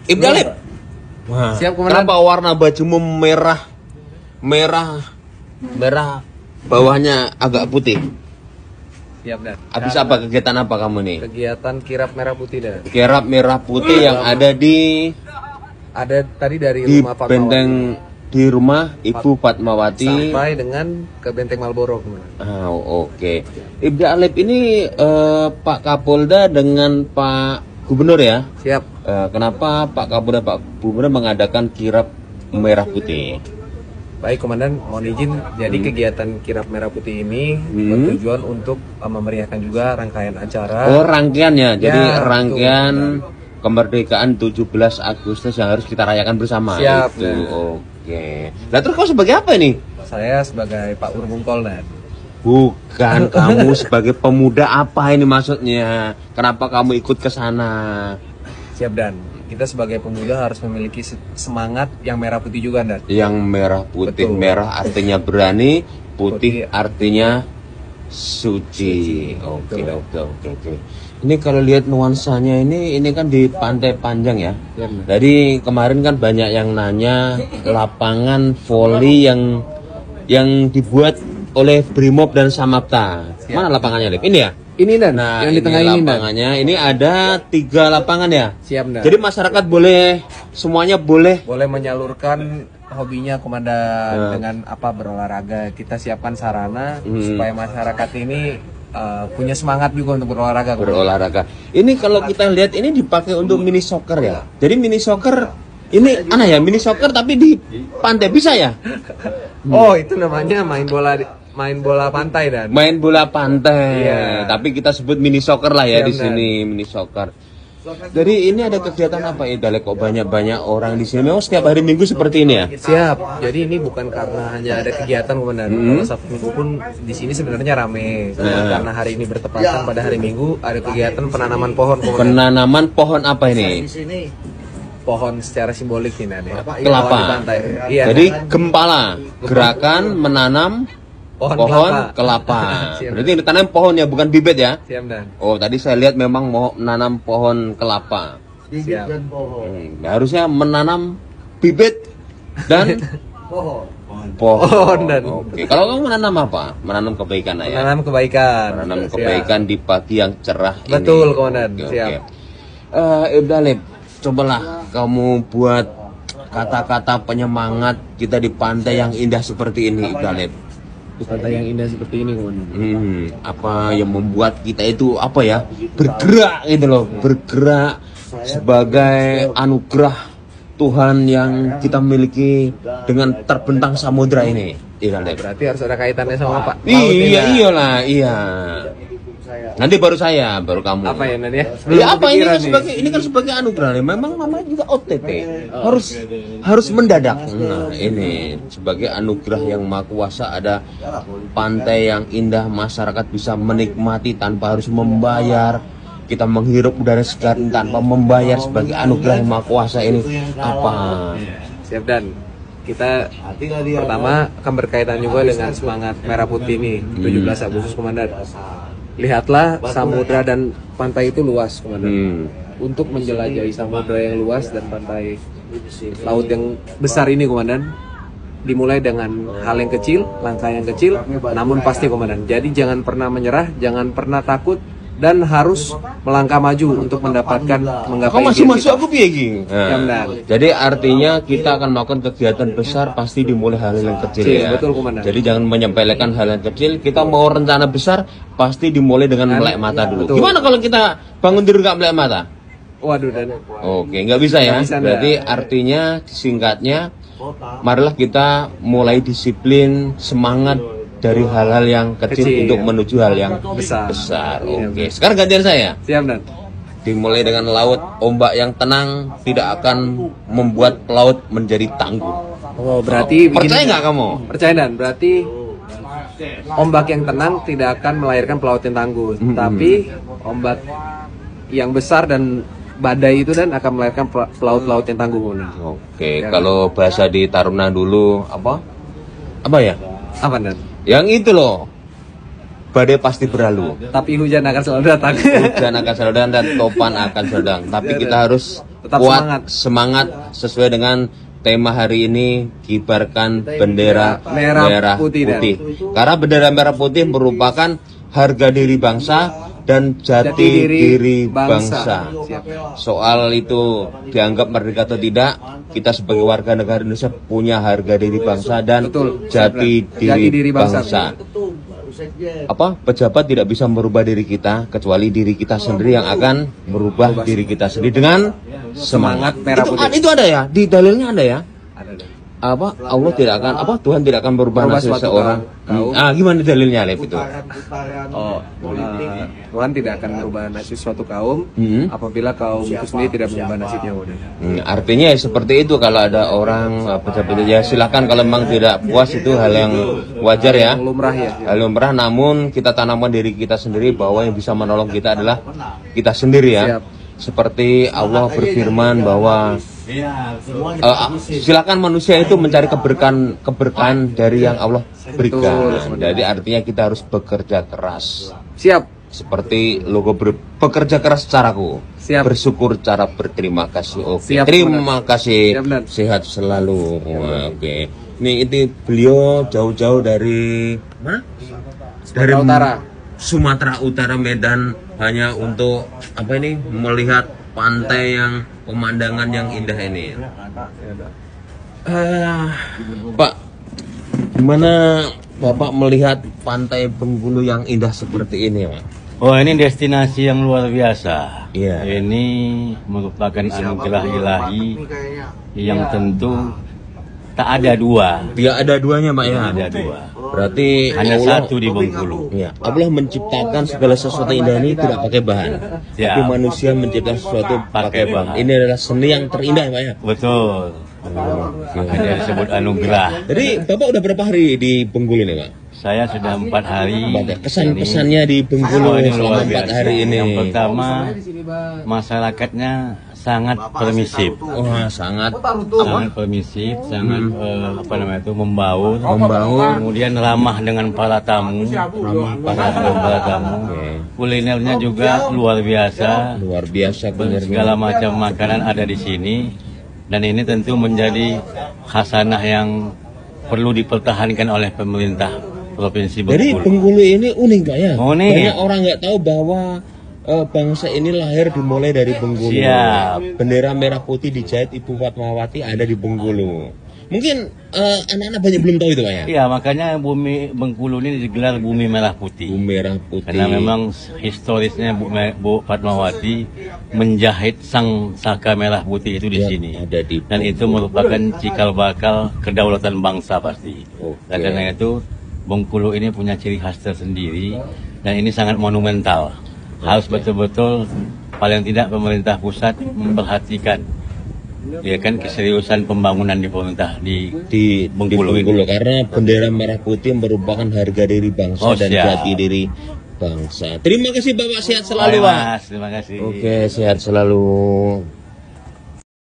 Ibdalib. Wah, Siap, Komandan. kenapa warna bajumu merah bawahnya agak putih? Siap, Dan. Habis apa, kegiatan apa kamu nih? Kegiatan kirap merah putih, Dan. Kirap merah putih yang ada di Ada tadi dari di rumah benteng, di rumah Ibu Fatmawati sampai dengan ke Benteng Malboro, Komandan. Oke. Ibdalib ini Pak Kapolda dengan Pak Gubernur ya? Siap. Kenapa Pak Kapolda, Pak Gubernur mengadakan kirap merah putih? Baik, Komandan, mohon izin. Jadi kegiatan kirap merah putih ini bertujuan untuk memeriahkan juga rangkaian acara. Oh, rangkaiannya. Jadi Ya, rangkaian kemerdekaan 17 Agustus yang harus kita rayakan bersama. Siap, Itu. Dan. Oke. Nah, terus kau sebagai apa ini? Saya sebagai Pak Urbungkol, Dan. Bukan, kamu sebagai pemuda apa ini maksudnya? Kenapa kamu ikut ke sana? Siap, Dan. Kita sebagai pemuda harus memiliki semangat yang merah putih juga, Dan. Yang merah putih, Betul. merah artinya berani, putih Putih. artinya suci. Oke, Betul. oke. Ini kalau lihat nuansanya ini kan di Pantai Panjang ya. Siap, Dan. Jadi kemarin kan banyak yang nanya lapangan voli yang dibuat oleh Brimob dan Samapta. Siap. Mana lapangannya, Lip? Ini ya? Ini, Dan. Nah, yang di tengah ini, Dan. lapangannya. Ini ada 3 lapangan ya. Siap, Dan. Jadi masyarakat boleh, semuanya boleh. Boleh menyalurkan hobinya, Komandan, Nah. dengan apa, berolahraga. Kita siapkan sarana supaya masyarakat ini punya semangat juga untuk berolahraga, Komandan. Berolahraga. Ini kalau kita lihat ini dipakai untuk mini soccer ya. Jadi mini soccer ini mini soccer tapi di pantai bisa ya? Oh, itu namanya main bola pantai, Dan. Main bola pantai. Iya. Tapi kita sebut mini soccer lah ya Siap, di sini, mini soccer. Jadi ini ada kegiatan apa ya, Dalek? Kok banyak orang di sini? Memang setiap hari Minggu seperti ini ya? Siap. Jadi ini bukan karena hanya ada kegiatan, Komandan. Kalau Sabtu Minggu pun di sini sebenarnya rame. Cuma karena hari ini bertepatan pada hari Minggu, ada kegiatan penanaman pohon, Komandan. Penanaman pohon apa ini? Pohon secara simbolik ini ada. Pohon di Kelapa. pantai. Iya. Jadi gempala, gerakan menanam pohon kelapa. Siap. Berarti ditanam pohon ya, bukan bibit ya? Siap, Dan. Oh, tadi saya lihat memang mau menanam pohon kelapa. Siap. Harusnya menanam bibit dan pohon. Dan Oke, kalau kamu menanam apa? Menanam kebaikan ya. menanam kebaikan. Menanam Siap. kebaikan di pagi yang cerah ini. Betul, Komandan. Oke, Siap. Ibdalib, cobalah kamu buat kata-kata penyemangat kita di pantai yang indah seperti ini, Ibdalib. Pantai yang indah seperti ini, Komandan. Apa yang membuat kita itu apa ya, bergerak gitu loh, bergerak sebagai anugerah Tuhan yang kita miliki dengan terbentang samudra ini. Ibdalib. Berarti harus ada kaitannya sama Pak. Iya, iyalah, iya. Nanti baru saya, baru kamu. Apa ya, Nan ya? Ya apa ini kepikiran kan nih. sebagai kan anugerah nih. Memang namanya juga OTT. Harus mendadak. Nah, ini sebagai anugerah yang maha kuasa, ada pantai yang indah, masyarakat bisa menikmati tanpa harus membayar. Kita menghirup udara segar tanpa membayar, sebagai anugerah yang maha kuasa ini apa? Siap, Dan. Kita pertama akan berkaitan juga dengan semangat merah putih ini 17 Agustus, Komandan. Lihatlah samudra dan pantai itu luas, Komandan. Untuk menjelajahi samudra yang luas dan pantai laut yang besar ini, Komandan, dimulai dengan hal yang kecil, langkah yang kecil, namun pasti, Komandan. Jadi jangan pernah menyerah, jangan pernah takut, dan harus melangkah maju untuk mendapatkan menggapai Kau masih impian masuk kita. aku piye iki? benar. Jadi artinya kita akan melakukan kegiatan besar pasti dimulai hal yang kecil ya. Betul, Komandan. Jadi jangan menyepelekan hal yang kecil. Kita mau rencana besar pasti dimulai dengan melek mata dulu. Betul. Gimana kalau kita bangun tidur gak melek mata? Waduh, Dan. Oke, nggak bisa ya. Nggak bisa, Berarti artinya singkatnya, marilah kita mulai disiplin, semangat dari hal-hal yang kecil untuk menuju hal yang besar. Oke, sekarang gantian saya. Siap, Dan. Dimulai dengan laut, ombak yang tenang tidak akan membuat pelaut menjadi tangguh. Oh, berarti Percaya begini, nggak kamu? Percaya, Dan. Berarti ombak yang tenang tidak akan melahirkan pelaut yang tangguh, tapi ombak yang besar dan badai itu, Dan, akan melahirkan pelaut-pelaut yang tangguh, Komandan. Oke, kalau bahasa di Taruna dulu apa? Apa ya? Apa, Dan? Yang itu loh. badai pasti berlalu. Tapi hujan akan selalu datang. Hujan akan selalu datang dan topan akan selalu datang. Tapi kita harus Tetap kuat, semangat. sesuai dengan tema hari ini, kibarkan bendera merah putih. Karena bendera merah putih merupakan harga diri bangsa dan jati diri bangsa. Soal itu dianggap merdeka atau tidak, kita sebagai warga negara Indonesia punya harga diri bangsa dan jati diri bangsa. Pejabat tidak bisa merubah diri kita kecuali diri kita sendiri yang akan merubah diri kita sendiri dengan semangat merah putih. Itu ada ya, di dalilnya ada ya. Allah tidak akan Tuhan tidak akan merubah nasib seorang. Gimana dalilnya, Lep, itu? Tuhan tidak akan merubah nasib suatu kaum apabila kaum itu sendiri tidak merubah nasibnya. Artinya seperti itu. Kalau ada orang pejabat, ya silakan, kalau memang tidak puas itu hal yang wajar ya. Hal lumrah, namun kita tanamkan diri kita sendiri bahwa yang bisa menolong kita adalah kita sendiri ya. Seperti Allah berfirman bahwa silakan manusia itu mencari keberkahan dari yang Allah berikan. Jadi artinya kita harus bekerja keras. Siap. Seperti logo bekerja keras caraku. Siap. Bersyukur cara berterima kasih. Oke. Siap, Terima kasih. Siap, sehat selalu. Oke. Ini beliau jauh-jauh dari mana? Dari Sumatera Utara, Medan, hanya untuk melihat pantai yang pemandangan yang indah ini. Pak, gimana Bapak melihat pantai Bengkulu yang indah seperti ini, Pak? Oh, ini destinasi yang luar biasa. Iya. Ini merupakan anugerah ilahi yang tentu tak ada dua. Tidak ada duanya, Pak ya. Ada dua. Berarti hanya Allah, satu di Bengkulu. Ya, Allah menciptakan segala sesuatu indah ini tidak pakai bahan. Ya. Tapi manusia menciptakan sesuatu pakai bahan. Ini adalah seni yang terindah, Pak ya. Betul. Makanya disebut anugerah. Jadi Bapak udah berapa hari di Bengkulu ini, Pak? Saya sudah 4 hari. Kesan-pesannya di Bengkulu selama 4 hari ini. Yang pertama, masyarakatnya sangat permisif. Sangat permisif, sangat membaur. Kemudian ramah dengan para tamu. Kulinernya juga luar biasa. Segala macam makanan ada di sini. Dan ini tentu menjadi khasanah yang perlu dipertahankan oleh pemerintah Provinsi Bengkulu. Jadi Bengkulu ini unik, Pak ya? Unik. Banyak orang nggak tahu bahwa bangsa ini lahir dimulai dari Bengkulu. Siap. Bendera merah putih dijahit Ibu Fatmawati ada di Bengkulu. Mungkin anak-anak banyak belum tahu itu, Pak ya? Iya, makanya bumi Bengkulu ini digelar Bumi Merah Putih. Bumi Merah Putih. Karena memang historisnya Bu Fatmawati menjahit sang saka merah putih itu di sini. Ada di Dan itu merupakan cikal bakal kedaulatan bangsa pasti. Dan karena itu Bengkulu ini punya ciri khas tersendiri dan ini sangat monumental. Harus betul-betul paling tidak pemerintah pusat memperhatikan keseriusan pembangunan di pemerintah di Bengkulu karena bendera merah putih merupakan harga diri bangsa dan jati diri bangsa. Terima kasih Bapak, sehat selalu, Pak. Terima kasih. Oke, sehat selalu.